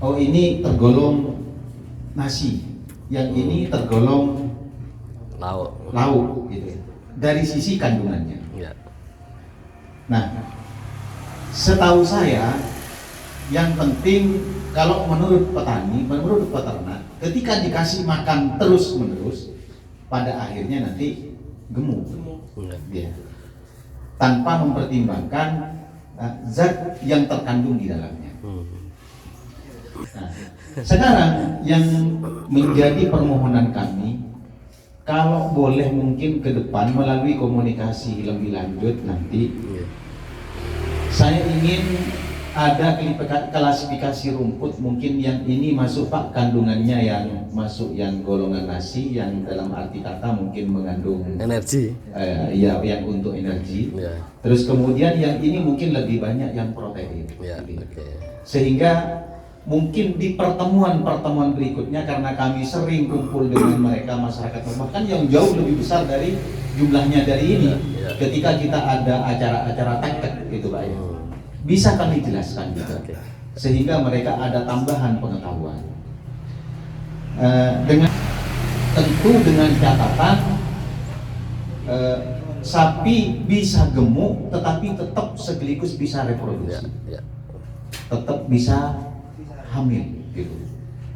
oh ini tergolong nasi, yang ini tergolong lauk gitu, dari sisi kandungannya. Ya. Nah, setahu saya yang penting kalau menurut petani, menurut peternak, ketika dikasih makan terus menerus, pada akhirnya nanti gemuk, ya, tanpa mempertimbangkan zat yang terkandung di dalamnya. Nah, sekarang yang menjadi permohonan kami, kalau boleh mungkin ke depan melalui komunikasi lebih lanjut nanti, saya ingin ada klasifikasi rumput, mungkin yang ini masuk Pak, kandungannya yang masuk yang golongan nasi, yang dalam arti kata mungkin mengandung energi, ya, yang untuk energi. ya. Terus kemudian yang ini mungkin lebih banyak yang protein, Ya, gitu. okay. Sehingga mungkin di pertemuan-pertemuan berikutnya, karena kami sering kumpul dengan mereka masyarakat, bahkan yang jauh lebih besar dari jumlahnya dari ini, ya. Ketika kita ada acara-acara tektek gitu Pak ya, bisa kami jelaskan juga, sehingga mereka ada tambahan pengetahuan. Dengan tentu dengan catatan sapi bisa gemuk, tetapi tetap sekaligus bisa reproduksi, tetap bisa hamil gitu.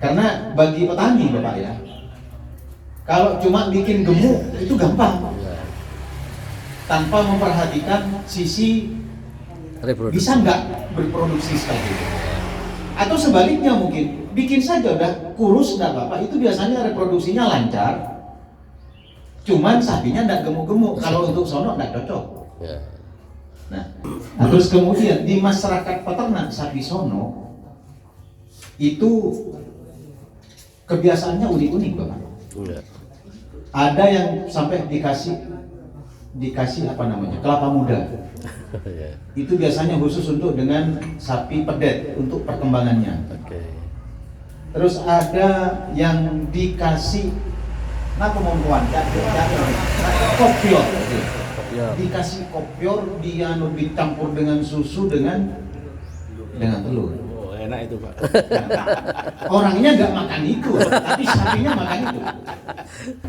Karena bagi petani Bapak ya, kalau cuma bikin gemuk itu gampang, tanpa memperhatikan sisi bisa nggak berproduksi sekali itu. Atau sebaliknya mungkin bikin saja udah kurus nggak Bapak, itu biasanya reproduksinya lancar, cuman sapinya nggak gemuk-gemuk. Kalau untuk sono nggak cocok. Nah, terus kemudian di masyarakat peternak sapi sono itu kebiasaannya unik-unik Bapak. Ada yang sampai dikasih apa namanya, kelapa muda. Itu biasanya khusus untuk dengan sapi pedet untuk perkembangannya. Terus ada yang dikasih kopior. Dikasih kopior, dia dicampur dengan susu dengan telur. Oh, enak itu Pak. Orangnya nggak makan itu, tapi sapinya makan itu.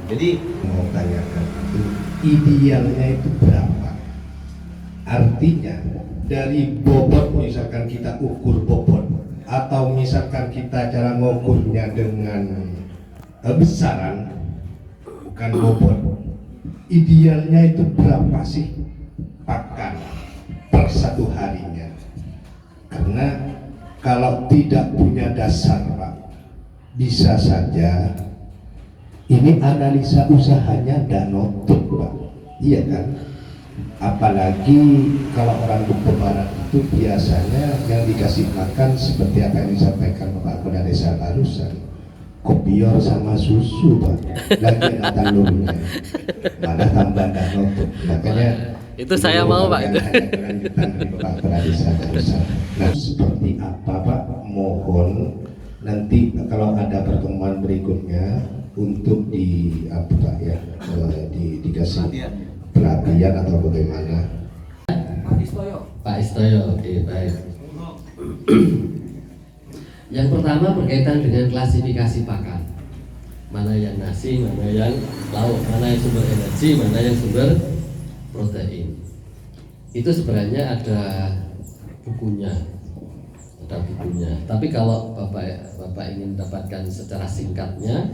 Jadi mau tanyakan itu idealnya itu berapa? Artinya dari bobot, misalkan kita ukur bobot, atau misalkan kita cara mengukurnya dengan besaran, bukan bobot, idealnya itu berapa sih pakan per satu harinya? Karena kalau tidak punya dasar Pak, bisa saja ini analisa usahanya tidak nutup Pak, iya kan? Apalagi kalau orang Bukit Barat itu biasanya yang dikasih makan seperti apa yang disampaikan Bapak Kepala Desa barusan, kopior sama susu Pak, lagi ada telurnya, malah tambah dan nutup. Makanya itu saya mau Pak. Kelanjutan dari Bapak Kepala Desa barusan. Nah, seperti apa Pak? Mohon nanti kalau ada pertemuan berikutnya untuk dikasih perhatian atau bagaimana? Pak Istoyo, oke, baik. Yang pertama berkaitan dengan klasifikasi pakan. Mana yang nasi, mana yang lauk, mana yang sumber energi, mana yang sumber protein. Itu sebenarnya ada bukunya. Tapi kalau Bapak ingin mendapatkan secara singkatnya,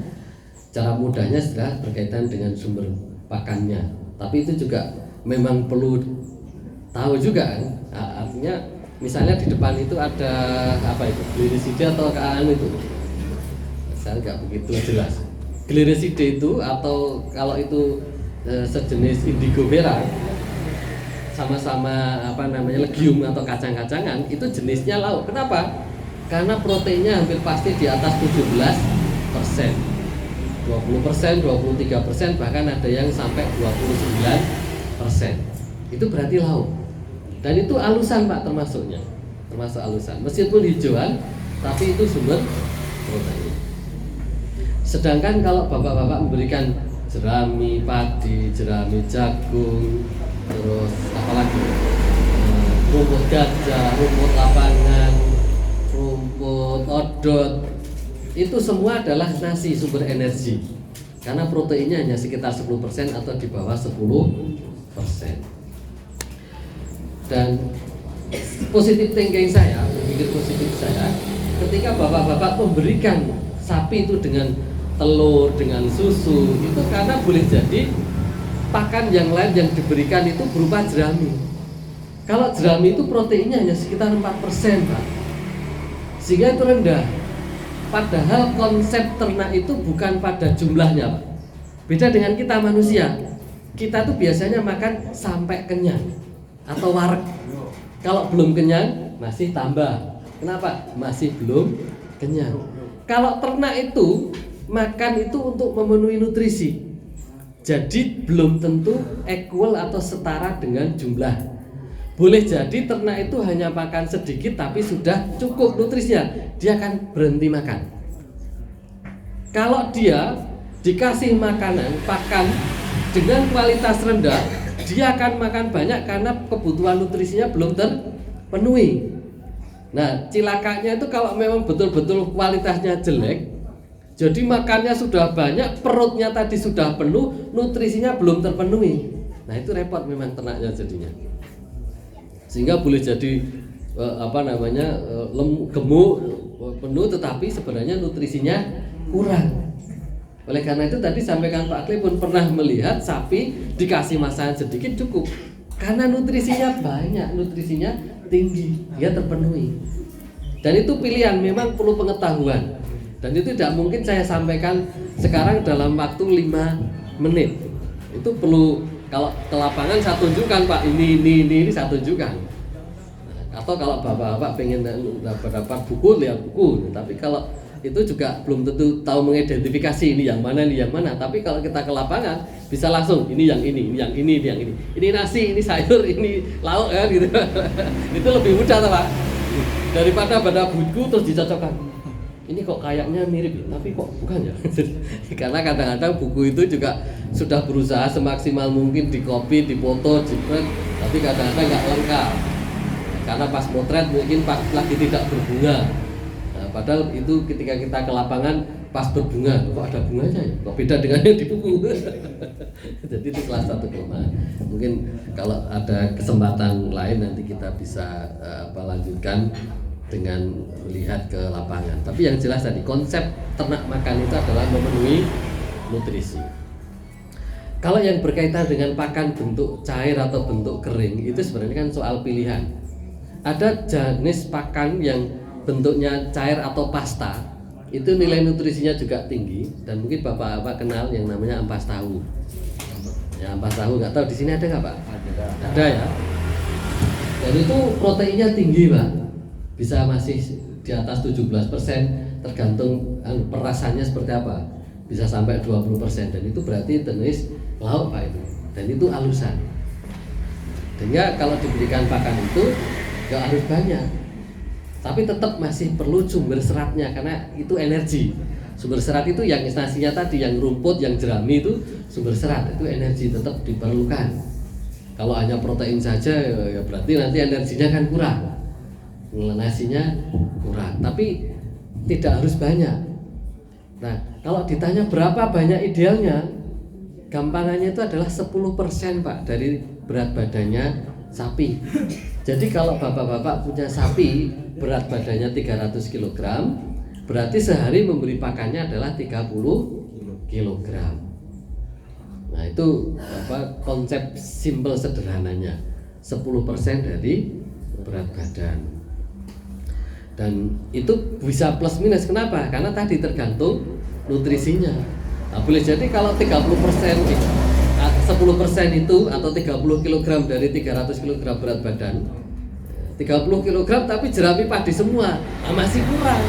cara mudahnya sudah berkaitan dengan sumber pakannya. Tapi itu juga memang perlu tahu juga kan. Artinya misalnya di depan itu ada apa itu, glirisida atau kean itu, saya nggak begitu jelas. Glirisida itu atau kalau itu sejenis indigo vera, sama-sama apa namanya legium atau kacang-kacangan, itu jenisnya lauk. Kenapa? Karena proteinnya hampir pasti di atas 17%. 20%, 23%, bahkan ada yang sampai 29%. Itu berarti lauk. Dan itu alusan Pak, termasuk alusan. Meskipun hijauan, tapi itu sumber protein. Sedangkan kalau bapak-bapak memberikan jerami padi, jerami jagung, terus apalagi rumput gajah, rumput lapangan, rumput, odot, itu semua adalah nasi sumber energi. Karena proteinnya hanya sekitar 10% atau di bawah 10%. Dan positif thinking saya, berpikir positif saya, ketika bapak-bapak memberikan sapi itu dengan telur, dengan susu, itu karena boleh jadi pakan yang lain yang diberikan itu berupa jerami. Kalau jerami itu proteinnya hanya sekitar 4%, Pak. Sehingga itu rendah. Padahal konsep ternak itu bukan pada jumlahnya, Pak. Beda dengan kita manusia. Kita tuh biasanya makan sampai kenyang atau wareg. Kalau belum kenyang masih tambah. Kenapa? Masih belum kenyang. Kalau ternak itu makan itu untuk memenuhi nutrisi. Jadi belum tentu equal atau setara dengan jumlah. Boleh jadi ternak itu hanya makan sedikit tapi sudah cukup nutrisinya, dia akan berhenti makan. Kalau dia dikasih pakan dengan kualitas rendah, dia akan makan banyak karena kebutuhan nutrisinya belum terpenuhi. Nah, cilakanya itu kalau memang betul-betul kualitasnya jelek, jadi makannya sudah banyak, perutnya tadi sudah penuh, nutrisinya belum terpenuhi. Nah, itu repot memang ternaknya jadinya. Sehingga boleh jadi gemuk, penuh, tetapi sebenarnya nutrisinya kurang. Oleh karena itu tadi sampaikan Pak Kle pun pernah melihat sapi dikasih masakan sedikit cukup, karena nutrisinya banyak, nutrisinya tinggi, dia terpenuhi. Dan itu pilihan, memang perlu pengetahuan. Dan itu tidak mungkin saya sampaikan sekarang dalam waktu 5 menit. Itu perlu. Kalau ke lapangan saya tunjukkan, Pak, ini saya tunjukkan. Atau kalau bapak-bapak pengen dapat buku, lihat buku. Tapi kalau itu juga belum tentu tahu mengidentifikasi ini yang mana. Tapi kalau kita ke lapangan bisa langsung ini yang ini, ini yang ini, ini yang ini. Ini nasi, ini sayur, ini lauk kan gitu. Itu lebih mudah, Pak. Daripada baca buku terus dicocokkan. Ini kok kayaknya mirip, tapi kok bukan ya? Karena kadang-kadang buku itu juga sudah berusaha semaksimal mungkin dikopi, dipoto, diprint, tapi kadang-kadang nggak lengkap. Karena pas potret mungkin pas lagi tidak berbunga. Nah, padahal itu ketika kita ke lapangan pas berbunga, kok ada bunganya ya? Kok beda dengan yang di buku? Jadi itu salah satu kelemahan. Mungkin kalau ada kesempatan lain nanti kita bisa lanjutkan dengan melihat ke lapangan. Tapi yang jelas tadi konsep ternak makan itu adalah memenuhi nutrisi. Kalau yang berkaitan dengan pakan bentuk cair atau bentuk kering itu sebenarnya kan soal pilihan. Ada jenis pakan yang bentuknya cair atau pasta, itu nilai nutrisinya juga tinggi, dan mungkin bapak-bapak kenal yang namanya ampas tahu. Ya, ampas tahu, nggak tahu di sini ada nggak, Pak? Ada ya. Dan itu proteinnya tinggi, Pak. Bisa masih di atas 17%, tergantung perasannya seperti apa. Bisa sampai 20%, dan itu berarti jenis lauk, Pak, itu. Dan itu alusan. Sehingga kalau diberikan pakan itu nggak harus banyak, tapi tetap masih perlu sumber seratnya, karena itu energi. Sumber serat itu yang nasinya tadi, yang rumput, yang jerami itu sumber serat, itu energi tetap diperlukan. Kalau hanya protein saja ya berarti nanti energinya kan kurang, nasinya kurang, tapi tidak harus banyak. Nah, kalau ditanya berapa banyak idealnya, gampangannya itu adalah 10%, Pak, dari berat badannya sapi. Jadi kalau bapak-bapak punya sapi berat badannya 300 kg, berarti sehari memberi pakannya adalah 30 kg. Nah, itu konsep simpel sederhananya. 10% dari berat badan. Dan itu bisa plus minus, kenapa? Karena tadi tergantung nutrisinya. Nah, boleh jadi kalau 30%, 10% itu atau 30 kg dari 300 kg berat badan, 30 kg tapi jerami padi semua, nah masih kurang.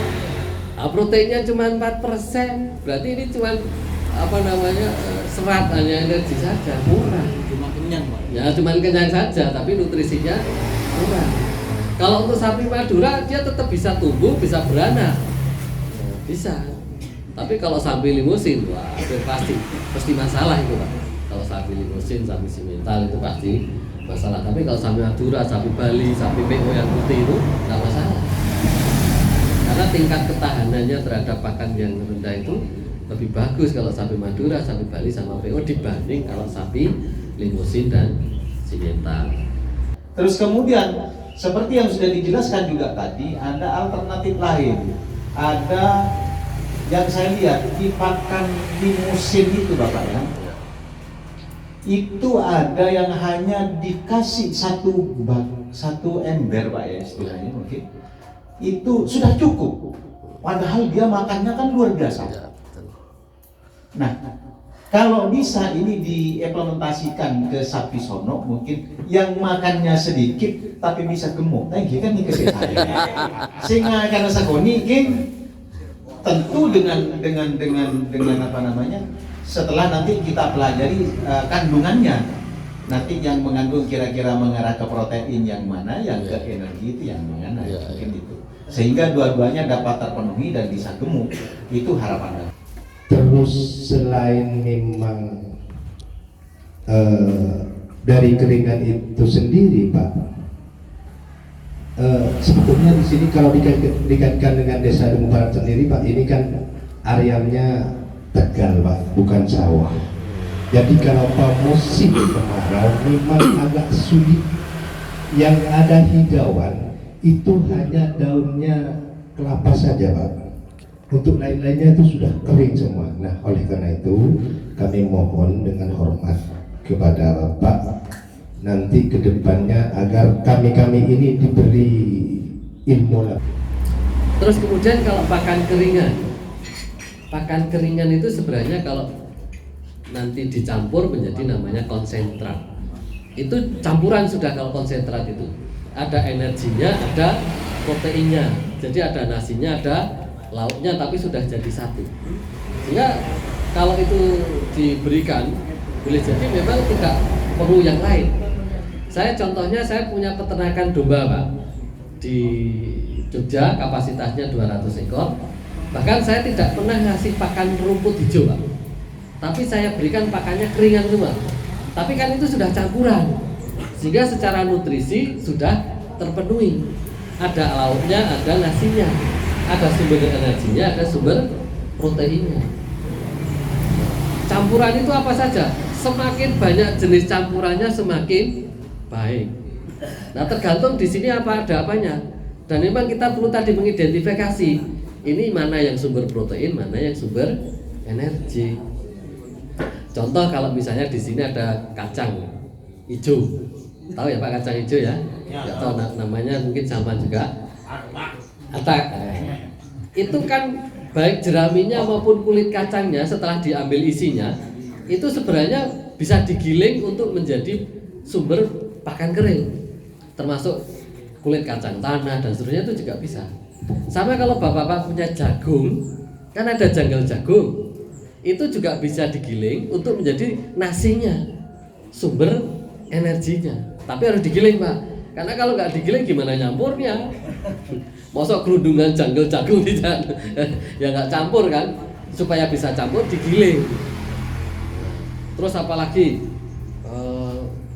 Nah, proteinnya cuma 4%, berarti ini cuma serat, hanya energi saja, kurang. Cuma kenyang, Pak. Ya, cuma kenyang saja, tapi nutrisinya kurang. Kalau untuk sapi Madura dia tetap bisa tumbuh, bisa beranak, bisa. Tapi kalau sapi limusin, wah itu pasti masalah itu, Pak. Kalau sapi limusin, sapi simental itu pasti masalah. Tapi kalau sapi Madura, sapi Bali, sapi PO yang putih itu nggak masalah. Karena karena tingkat ketahanannya terhadap pakan yang rendah itu lebih bagus kalau sapi Madura, sapi Bali sama PO dibanding kalau sapi Limousin dan Simental. Terus kemudian seperti yang sudah dijelaskan juga tadi, ada alternatif lain. Ada yang saya lihat di pakan Limousin itu Bapak ya, itu ada yang hanya dikasih satu ember Pak ya istilahnya mungkin, itu sudah cukup. Padahal dia makannya kan luar biasa. Nah, kalau bisa ini diimplementasikan ke sapi sono, mungkin yang makannya sedikit tapi bisa gemuk, nah kan ini kesehatan. Sehingga karena sakoni kan tentu dengan apa namanya, setelah nanti kita pelajari kandungannya, nanti yang mengandung kira-kira mengarah ke protein yang mana, yang ke energi itu yang mana, mungkin itu. Sehingga dua-duanya dapat terpenuhi dan bisa gemuk, itu harapan. Terus selain memang dari keringan itu sendiri Pak, sebetulnya di sini kalau dikaitkan dengan desa Demung Barat sendiri Pak, ini kan arealnya Tegal Pak, bukan sawah. Jadi kalau musim kemarau memang agak sulit. Yang ada hijauan itu hanya daunnya kelapa saja Pak. Untuk lain-lainnya itu sudah kering semua. Nah, oleh karena itu kami mohon dengan hormat kepada Bapak nanti ke depannya agar kami ini diberi ilmu. Terus kemudian kalau pakan keringan itu sebenarnya kalau nanti dicampur menjadi namanya konsentrat. Itu campuran sudah kalau konsentrat itu. Ada energinya, ada proteinnya. Jadi ada nasinya, ada lauknya, tapi sudah jadi satu. Sehingga kalau itu diberikan, boleh jadi memang tidak perlu yang lain. Saya contohnya, saya punya peternakan domba Pak di Jogja, kapasitasnya 200 ekor. Bahkan saya tidak pernah ngasih pakan rumput hijau Pak, tapi saya berikan pakannya keringan semua. Tapi kan itu sudah campuran, sehingga secara nutrisi sudah terpenuhi. Ada lauknya, ada nasinya, ada sumber energinya, ada sumber proteinnya. Campuran itu apa saja? Semakin banyak jenis campurannya semakin baik. Nah, tergantung di sini apa ada apanya. Dan memang kita perlu tadi mengidentifikasi ini mana yang sumber protein, mana yang sumber energi. Contoh kalau misalnya di sini ada kacang hijau, tahu ya Pak kacang hijau ya? Nggak tahu namanya mungkin sama juga. Atak. Itu kan baik jeraminya maupun kulit kacangnya setelah diambil isinya itu sebenarnya bisa digiling untuk menjadi sumber pakan kering, termasuk kulit kacang tanah dan seterusnya itu juga bisa. Sama kalau bapak-bapak punya jagung, kan ada janggal jagung, itu juga bisa digiling untuk menjadi nasinya, sumber energinya. Tapi harus digiling Pak, karena kalau nggak digiling gimana nyampurnya? Mosok kerudungan janggal jagung tidak, ya nggak campur kan? Supaya bisa campur digiling. Terus apa lagi?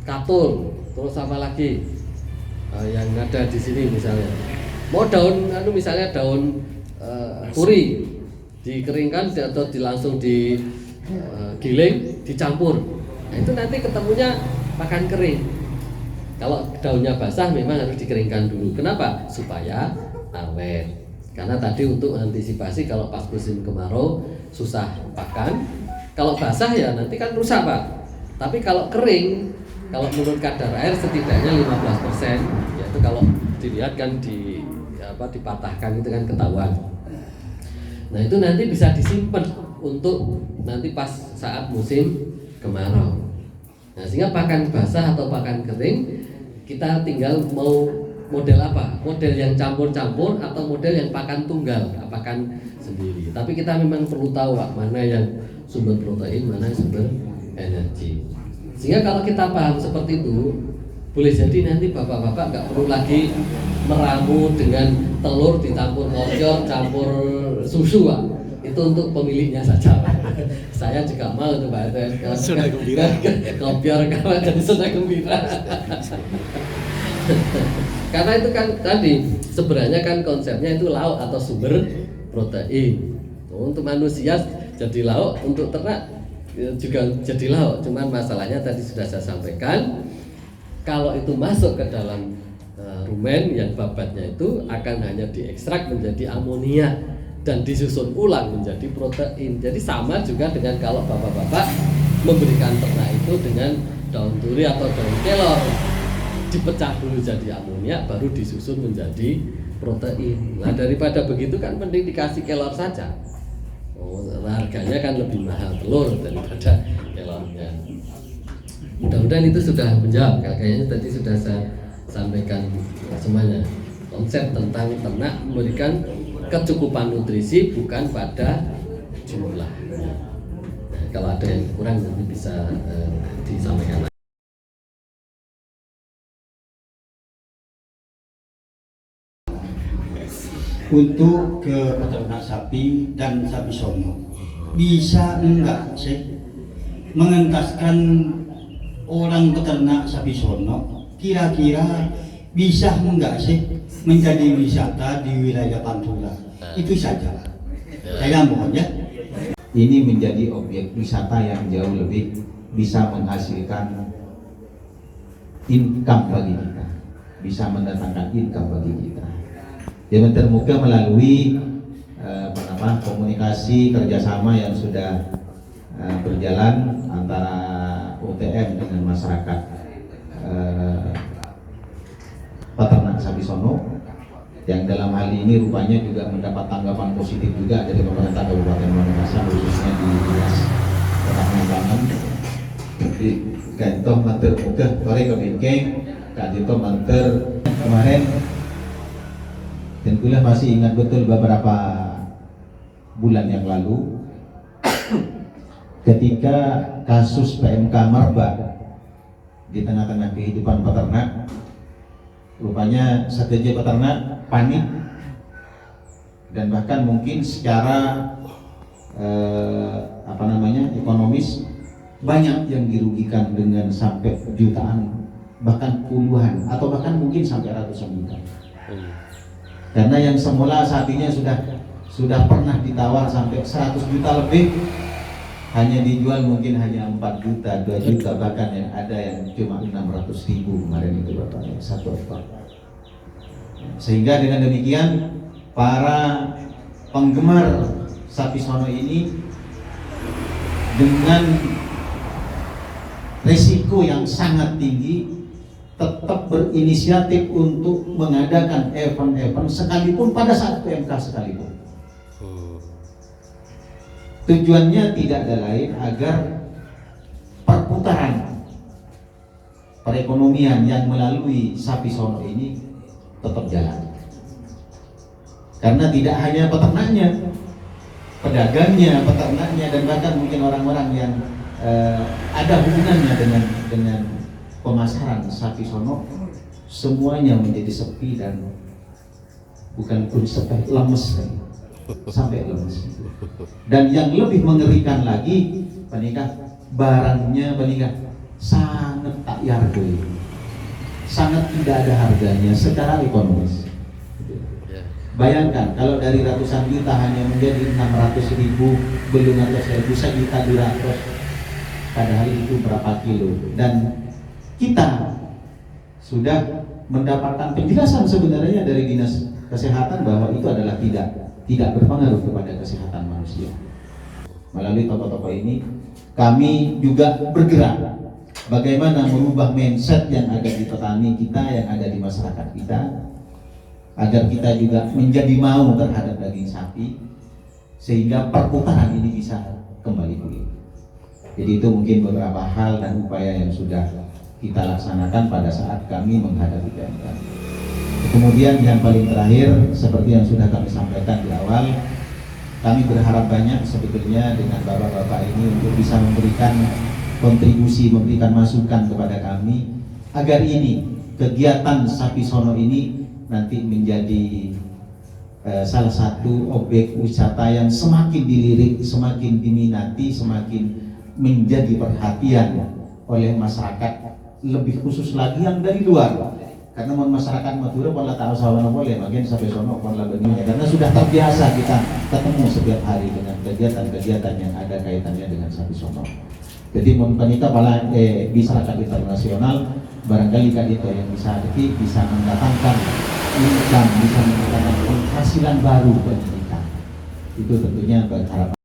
Katul. Terus apa lagi? Yang ada di sini misalnya. Mau daun, misalnya daun turi, dikeringkan atau langsung digiling, dicampur. Nah, itu nanti ketemunya pakan kering. Kalau daunnya basah memang harus dikeringkan dulu. Kenapa? Supaya awet. Karena tadi untuk antisipasi kalau pas musim kemarau susah pakan. Kalau basah ya nanti kan rusak Pak. Tapi kalau kering, kalau menurut kadar air setidaknya 15%, yaitu kalau dilihat kan dipatahkan itu kan ketahuan. Nah itu nanti bisa disimpan untuk nanti pas saat musim kemarau. Nah sehingga pakan basah atau pakan kering kita tinggal mau model apa? Model yang campur-campur atau model yang pakan tunggal, pakan sendiri. Tapi kita memang perlu tahu Pak, mana yang sumber protein, mana yang sumber energi. Sehingga kalau kita paham seperti itu, boleh jadi nanti bapak-bapak nggak perlu lagi meramu dengan telur dicampur kopior, campur susu Pak. Itu untuk pemiliknya saja Pak. Saya juga mau tuh Pak. Sudah gembira. Kopior kawan jadi sudah gembira. Karena itu kan tadi sebenarnya kan konsepnya itu lauk atau sumber protein. Untuk manusia jadi lauk, untuk ternak juga jadi lauk. Cuman masalahnya tadi sudah saya sampaikan, kalau itu masuk ke dalam rumen yang babatnya itu akan hanya diekstrak menjadi amonia dan disusun ulang menjadi protein. Jadi sama juga dengan kalau bapak-bapak memberikan ternak itu dengan daun duri atau daun kelor, dipecah dulu jadi amonia baru disusun menjadi protein. Nah daripada begitu kan mending dikasih kelor saja. Harganya kan lebih mahal telur daripada kelornya. Mudah-mudahan itu sudah menjawab. Kayaknya tadi sudah saya sampaikan semuanya. Konsep tentang ternak memberikan kecukupan nutrisi bukan pada jumlah. Nah, kalau ada yang kurang nanti bisa disampaikan. Untuk ke peternak sapi dan sapi sono, bisa enggak sih mengentaskan orang peternak sapi sono, kira-kira bisa enggak sih menjadi wisata di wilayah Pantura? Itu saja. Saya mohon ya. Ini menjadi objek wisata yang jauh lebih bisa menghasilkan income bagi kita, bisa mendatangkan income bagi kita. Yang termuka melalui komunikasi kerjasama yang sudah berjalan antara UTM dengan masyarakat peternak sapi sono, yang dalam hal ini rupanya juga mendapat tanggapan positif juga dari pemerintah Kabupaten Mamakasan, khususnya di dinas peternakan. Jadi kantor manter muka kore kebingkeng kadito manter kemarin. Dan kuliah masih ingat betul beberapa bulan yang lalu ketika kasus PMK Marba di tengah-tengah kehidupan peternak, rupanya sekeja peternak panik dan bahkan mungkin secara ekonomis banyak yang dirugikan dengan sampai jutaan, bahkan puluhan atau bahkan mungkin sampai ratusan juta. Karena yang semula sapinya sudah pernah ditawar sampai 100 juta lebih, hanya dijual mungkin hanya 4 juta, 2 juta, bahkan yang ada yang cuma 600.000 kemarin itu Bapak, satu ekor. Sehingga dengan demikian para penggemar sapi sono ini dengan risiko yang sangat tinggi tetap berinisiatif untuk mengadakan event-event sekalipun pada saat PMK sekalipun. Tujuannya tidak ada lain agar perputaran perekonomian yang melalui sapi sono ini tetap jalan. Karena tidak hanya peternaknya, pedagangnya, peternaknya, dan bahkan mungkin orang-orang yang ada hubungannya dengan pemasaran sapi sono, semuanya menjadi sepi dan bukan pun sepi, lemes sampai lemes. Dan yang lebih mengerikan lagi, barangnya sangat tak yargoi, sangat tidak ada harganya secara ekonomis. Bayangkan kalau dari ratusan juta hanya menjadi 600.000, belum 100.000, 1.200.000, padahal itu berapa kilo. Dan kita sudah mendapatkan penjelasan sebenarnya dari Dinas Kesehatan bahwa itu adalah tidak berpengaruh kepada kesehatan manusia. Melalui tokoh-tokoh ini kami juga bergerak bagaimana merubah mindset yang ada di petani kita, yang ada di masyarakat kita, agar kita juga menjadi mau terhadap daging sapi, sehingga perputaran ini bisa kembali pulih. Jadi itu mungkin beberapa hal dan upaya yang sudah kita laksanakan pada saat kami menghadapi PMK. Kemudian yang paling terakhir, seperti yang sudah kami sampaikan di awal, kami berharap banyak sebetulnya dengan bapak-bapak ini untuk bisa memberikan kontribusi, memberikan masukan kepada kami agar ini, kegiatan sapi sono ini nanti menjadi salah satu objek wisata yang semakin dilirik, semakin diminati, semakin menjadi perhatian oleh masyarakat, lebih khusus lagi yang dari luar, Karena masyarakat Madura pola tahu sawana boleh bagian sampai sono pola begini, karena sudah terbiasa kita ketemu setiap hari dengan kegiatan-kegiatan yang ada kaitannya dengan sapi sono. Jadi wanita pala masyarakat internasional barangkali kadito yang bisa mendatangkan income, bisa mendatangkan penghasilan baru bagi kita. Itu tentunya berharap.